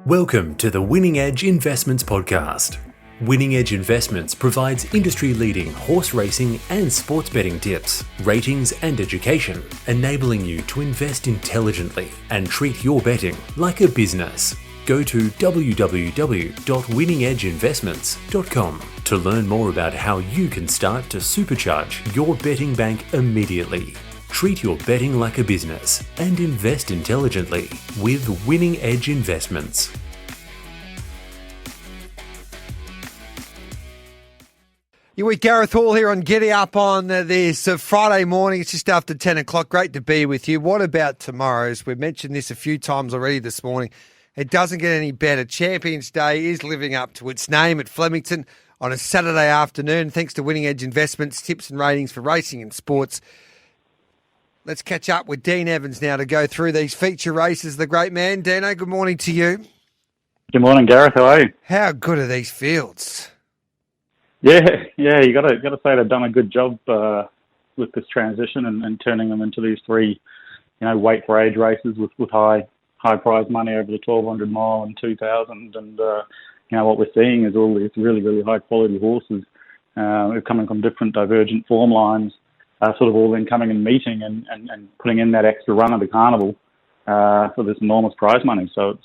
Welcome to the Winning Edge Investments Podcast. Winning Edge Investments provides industry-leading horse racing and sports betting tips, ratings and education, enabling you to invest intelligently and treat your betting like a business. Go to www.winningedgeinvestments.com to learn more about how you can start to supercharge your betting bank immediately. Treat your betting like a business and invest intelligently with Winning Edge Investments. You're with Gareth Hall here on Giddy Up on this Friday morning. It's just after 10 o'clock. Great to be with you. What about tomorrow's? We've mentioned this a few times already this morning. It doesn't get any better. Champions Day is living up to its name at Flemington on a Saturday afternoon. Thanks to Winning Edge Investments, tips and ratings for racing and sports. Let's catch up with Dean Evans now to go through these feature races. The great man. Dino, good morning to you. Good morning, Gareth. How are you? How good are these fields? Yeah. You got to say they've done a good job with this transition and turning them into these three, weight for age races with high prize money over the 1,200 mile and 2,000. And what we're seeing is all these really, really high quality horses coming from different divergent form lines. Sort of all then coming and meeting and putting in that extra run of the carnival for this enormous prize money. So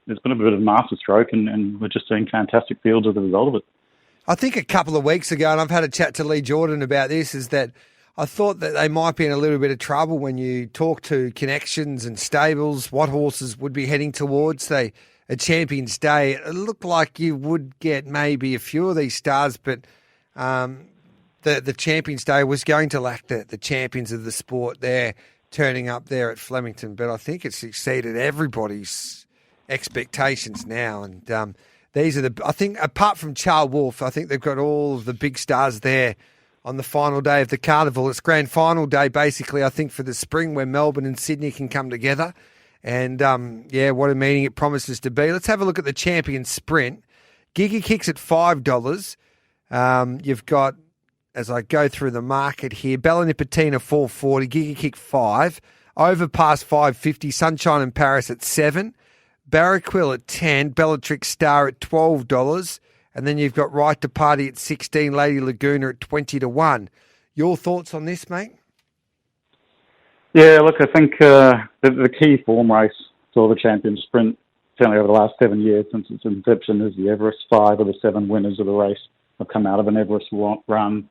it's been a bit of a masterstroke, and we're just seeing fantastic fields as a result of it. I think a couple of weeks ago, and I've had a chat to Lee Jordan about this, is that I thought that they might be in a little bit of trouble when you talk to connections and stables, what horses would be heading towards a Champions Day. It looked like you would get maybe a few of these stars, but the Champions Day was going to lack the champions of the sport there turning up there at Flemington. But I think it's exceeded everybody's expectations now. And these are I think, apart from Charles Wolfe, I think they've got all of the big stars there on the final day of the carnival. It's grand final day, basically, I think, for the spring where Melbourne and Sydney can come together. And, what a meeting it promises to be. Let's have a look at the champion sprint. Giga Kick's at $5. You've got, as I go through the market here, Bella Nipotina $4.40, Giga Kick $5, Overpass $5.50, Sunshine in Paris at $7, Barraquill at $10, Bellatrix Star at $12, and then you've got Right to Party at $16, Lady Laguna at 20-1. Your thoughts on this, mate? Yeah, look, I think the key form race for the champion sprint, certainly over the last 7 years since its inception, is the Everest. 5 of the 7 winners of the race have come out of an Everest run.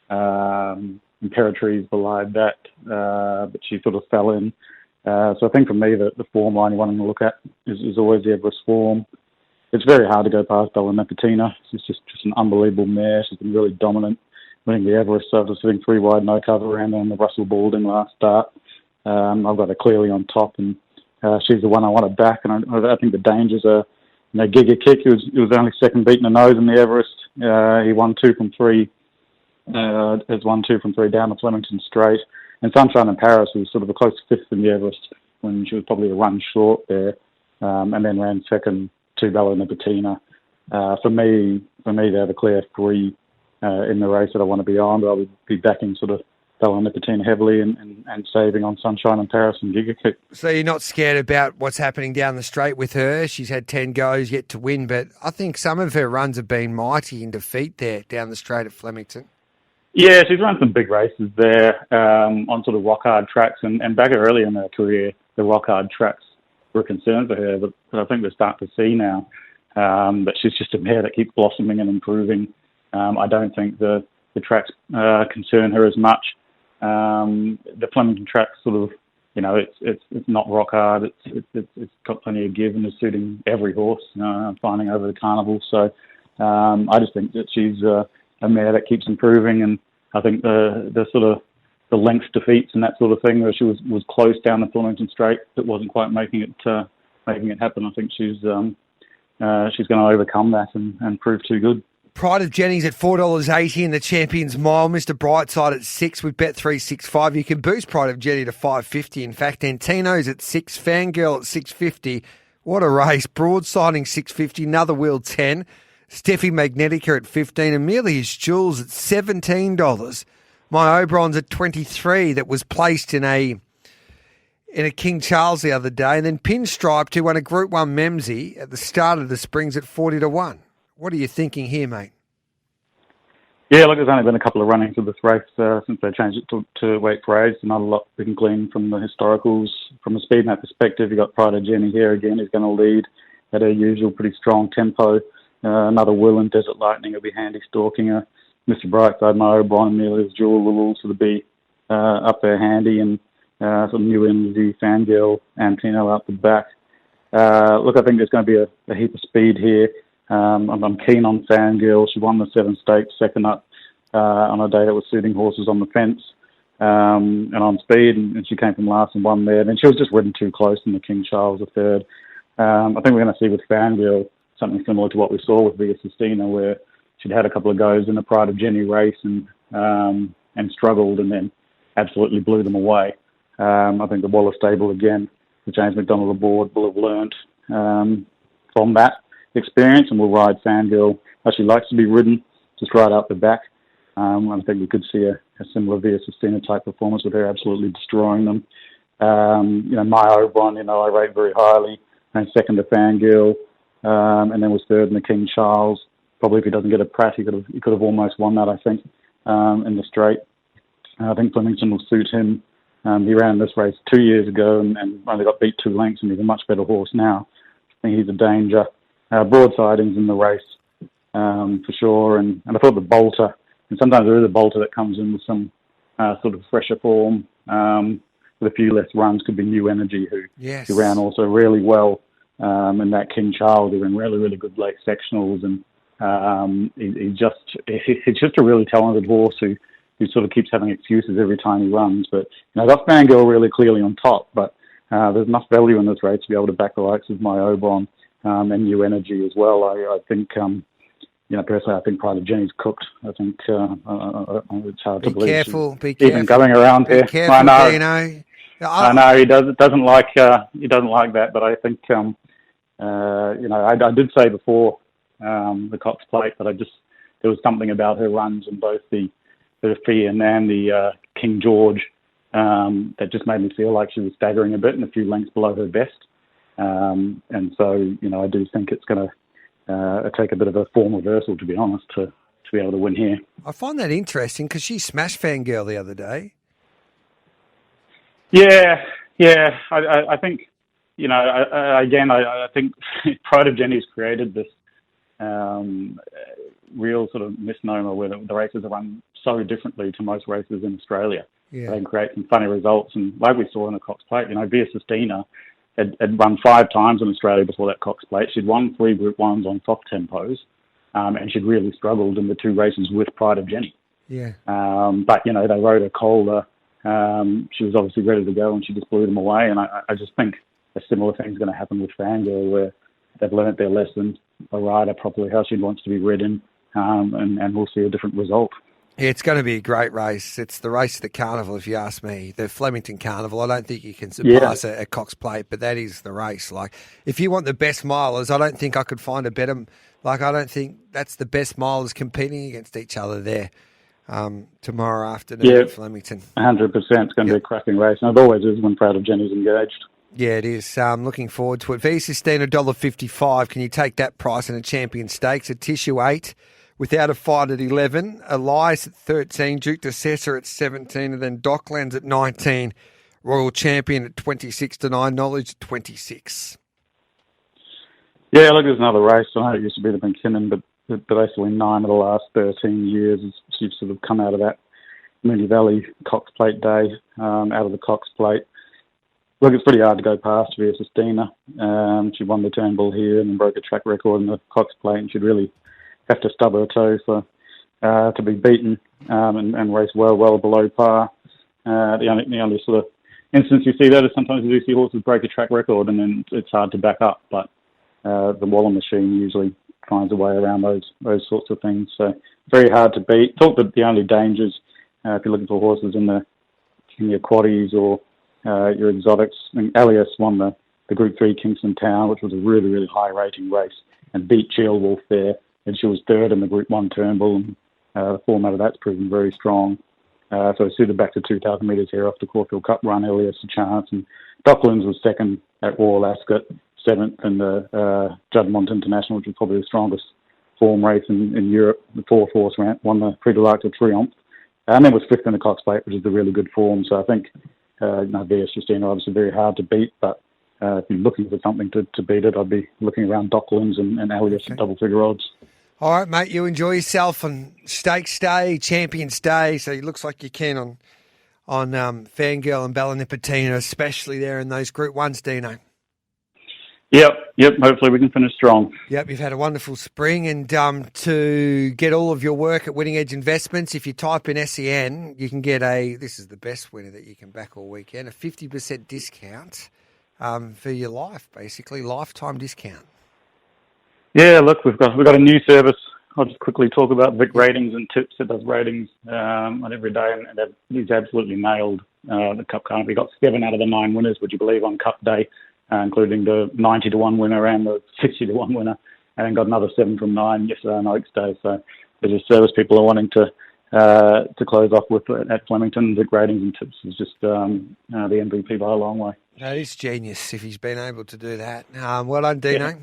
Imperatrice belied that, but she sort of fell in. So I think for me, the form line you're wanting to look at is always the Everest form. It's very hard to go past Bella Nipotina. She's just an unbelievable mare. She's been really dominant, winning the Everest after sitting 3 wide, no cover around on the Russell Balding last start. I've got her clearly on top, and she's the one I want to back. And I think the dangers are, Giga Kick, he was only second beaten a nose in the Everest. He won 2 from 3. Has won 2 from 3 down the Flemington Straight. And Sunshine in Paris was sort of a close 5th in the Everest when she was probably a run short there, and then ran second to Bella Nipotina. For me, they're the clear 3 in the race that I want to be on, but I would be backing sort of Bella Nipotina heavily and saving on Sunshine in Paris and Giga Kick. So you're not scared about what's happening down the straight with her? She's had 10 goes yet to win, but I think some of her runs have been mighty in defeat there down the straight at Flemington. Yeah, she's run some big races there on sort of rock-hard tracks, and back early in her career, the rock-hard tracks were a concern for her, but I think we're starting to see now that she's just a mare that keeps blossoming and improving. I don't think the tracks concern her as much. The Flemington track sort of, it's not rock-hard, it's got plenty of give and is suiting every horse, finding over the carnival. So I just think that she's a mare that keeps improving, and I think the sort of the length defeats and that sort of thing, where she was close down the Flemington Straight, but wasn't quite making it happen. I think she's going to overcome that and prove too good. Pride of Jennings at $4.80 in the Champions Mile. Mr. Brightside at $6 with Bet365. You can boost Pride of Jenny to $5.50. In fact, Antino's at $6, Fangirl at $6.50. What a race. Broadsiding $6.50, Another Wheel $10. Steffi Magnetica at $15, Amelia's Jewels at $17. My Oberon's at $23 that was placed in in a King Charles the other day, and then Pinstripe, who won a Group 1 Memsey at the start of the Springs at 40-1. What are you thinking here, mate? Yeah, look, there's only been a couple of runnings of this race since they changed it to weight for age. Not a lot we can glean from the historicals. From a speed map perspective, you've got Pride of Jenny here again, who's going to lead at her usual pretty strong tempo. Another Will and Desert Lightning will be handy stalking her. Mr. Brightside, My O'Brien, Amelia's Jewel will also be up there handy, and some New Energy, Fangirl, Antino up the back. Look, I think there's going to be a heap of speed here. I'm keen on Fangirl. She won the 7 Stakes, second up on a day that was suiting horses on the fence and on speed, and she came from last and won there. And she was just ridden too close in the King Charles III. I think we're going to see with Fangirl something similar to what we saw with Via Sistina, where she'd had a couple of goes in the Pride of Jenny race and struggled and then absolutely blew them away. I think the Waller stable again, the James McDonald aboard, will have learned from that experience and will ride Fangirl. She likes to be ridden just right out the back. I think we could see a similar Via Sistina type performance with her absolutely destroying them. Maya O'Brien, I rate very highly, and second to Fangirl, and then was third in the King Charles. Probably if he doesn't get a Pratt, he could have almost won that, I think, in the straight. I think Flemington will suit him. He ran this race 2 years ago and only got beat 2 lengths, and he's a much better horse now. I think he's a danger. Broadsidings in the race, for sure. And I thought the Bolter, and sometimes there is a Bolter that comes in with some sort of fresher form, with a few less runs, could be New Energy, who ran also really well in that King Charles. He ran really, really good late sectionals, and he's just a really talented horse who sort of keeps having excuses every time he runs. But that Fangirl really clearly on top, but there's enough value in this race to be able to back the likes of My O'Brien and New Energy as well. I think, personally, I think Pride of Jenny's cooked. I think it's hard to believe. Be careful. Even going around here. Careful, I know he doesn't like that, but I think I did say before the Cox Plate that there was something about her runs in both the Fian and the King George that just made me feel like she was staggering a bit and a few lengths below her best. And so, I do think it's going to take a bit of a form reversal, to be honest, to be able to win here. I find that interesting because she smashed Fangirl the other day. Yeah. I think, I think Pride of Jenny's created this real sort of misnomer where the races are run so differently to most races in Australia. Yeah. They can create some funny results, and like we saw in the Cox Plate, Via Sistina had run 5 times in Australia before that Cox Plate. She'd won 3 Group 1s on soft tempos, and she'd really struggled in the 2 races with Pride of Jenny. Yeah. But, they rode her colder. She was obviously ready to go, and she just blew them away. And I just think a similar thing's going to happen with Fangirl, where they've learnt their lesson, a rider properly how she wants to be ridden, and we'll see a different result. Yeah, it's going to be a great race. It's the race of the carnival, if you ask me. The Flemington Carnival. I don't think you can surpass a Cox Plate, but that is the race. Like, if you want the best milers, I don't think I could find a better. I don't think that's the best milers competing against each other there tomorrow afternoon at Flemington. 100%. It's going to be a cracking race, and it always is when Proud of Jenny's engaged. Yeah, it is. Looking forward to it. Via Sistina, $1.55. Can you take that price in a Champion Stakes? A Tissue 8. Without a Fight at 11, Elias at 13, Duke de Sessa at 17, and then Docklands at 19, Royal Champion at 26-9, Knowledge at 26. Yeah, look, there's another race. I know it used to be the McKinnon, but basically 9 of the last 13 years she's sort of come out of that Moonee Valley Cox Plate day, out of the Cox Plate. Look, it's pretty hard to go past Via Sistina. She won the Turnbull here and then broke a track record in the Cox Plate, and she'd really have to stub her toe to be beaten and race well below par. The only sort of instance you see that is sometimes you do see horses break a track record and then it's hard to back up. But the Waller machine usually finds a way around those sorts of things. So very hard to beat. Thought that the only dangers, if you're looking for horses in your quaddies or your exotics, I mean, Alias won the Group 3 Kingston Town, which was a really, really high rating race, and beat Geel Wolf there. And she was third in the Group 1 Turnbull, and the format of that's proven very strong. So suited back to 2,000 metres here off the Caulfield Cup run, Elias a chance, and Docklands was second at Royal Ascot, seventh in the Juddmonte International, which was probably the strongest form race in Europe. The fourth horse won the Prix de l'Arc de Triomphe, and then was fifth in the Cox Plate, which is the really good form. So I think VS Justina obviously very hard to beat, but if you're looking for something to beat it, I'd be looking around Docklands and Alias at double figure odds. All right, mate, you enjoy yourself on Stakes Day, Champions Day, so it looks like you're keen on Fangirl and Ballinipatina, especially there in those Group 1s, Dino. Yep. Hopefully we can finish strong. Yep, you've had a wonderful spring, and to get all of your work at Winning Edge Investments, if you type in SEN, you can get this is the best winner that you can back all weekend, a 50% discount for your life, basically, lifetime discount. Yeah, look, we've got a new service. I'll just quickly talk about Vic Ratings and Tips. It does ratings on every day, and he's absolutely nailed the Cup Carnival. We got 7 out of the 9 winners, would you believe, on Cup Day, including the 90-1 winner and the 60-1 winner, and then got another 7 from 9 yesterday on Oaks Day. So there's a service people are wanting to close off with at Flemington. Vic Ratings and Tips is just the MVP by a long way. That is genius if he's been able to do that. Well done, Dino. Yeah.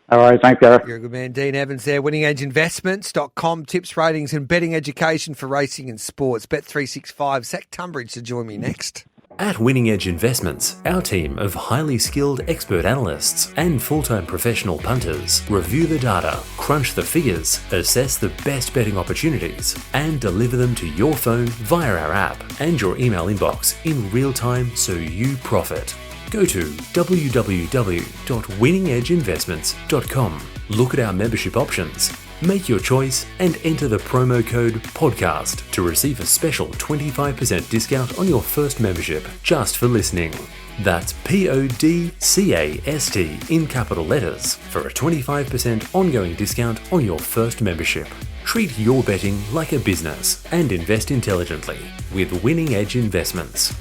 All right, thanks, Gareth. You're a good man. Dean Evans there, winningedgeinvestments.com, tips, ratings and betting education for racing and sports. Bet365, Zach Tunbridge to join me next. At Winning Edge Investments, our team of highly skilled expert analysts and full-time professional punters review the data, crunch the figures, assess the best betting opportunities, and deliver them to your phone via our app and your email inbox in real time so you profit. Go to www.winningedgeinvestments.com. Look at our membership options, make your choice, and enter the promo code PODCAST to receive a special 25% discount on your first membership just for listening. That's PODCAST in capital letters for a 25% ongoing discount on your first membership. Treat your betting like a business and invest intelligently with Winning Edge Investments.